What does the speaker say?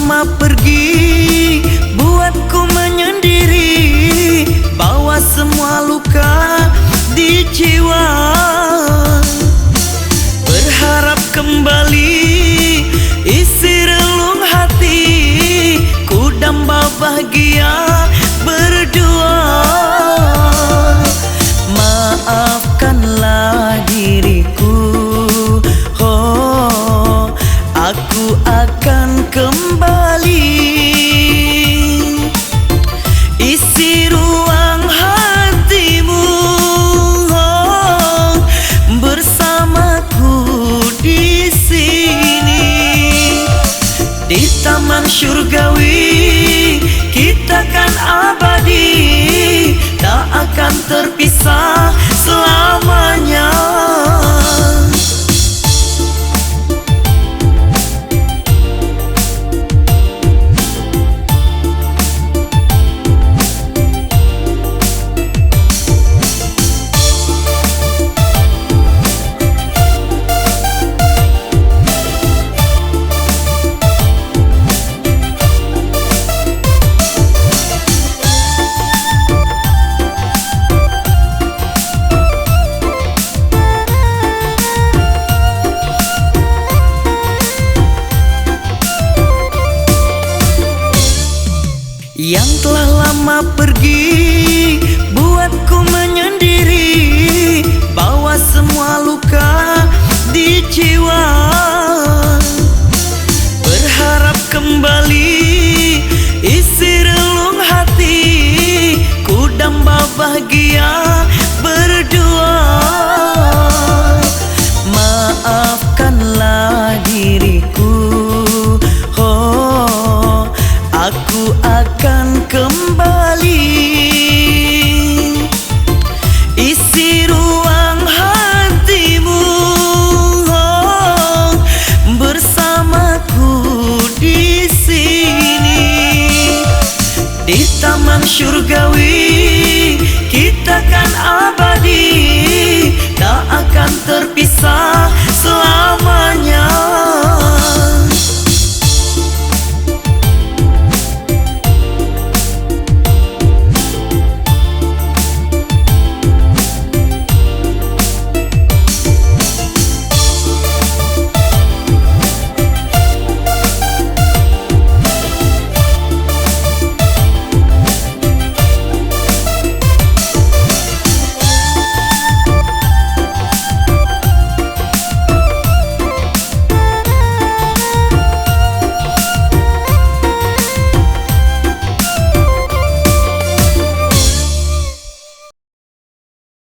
lama pergi, buatku menyendiri, bawa semua luka di jiwa. Berharap kembali isi relung hati, ku damba bahagia berdua. Maafkanlah diriku, oh, aku akan kembali. Isi ruang hatimu, oh, bersamaku di sini. Di taman surgawi kita kan abadi, tak akan terpisah selamanya. Yang telah lama pergi, buatku menyendiri, bawa semua luka di jiwa. Berharap kembali isi relung hati, ku damba bahagia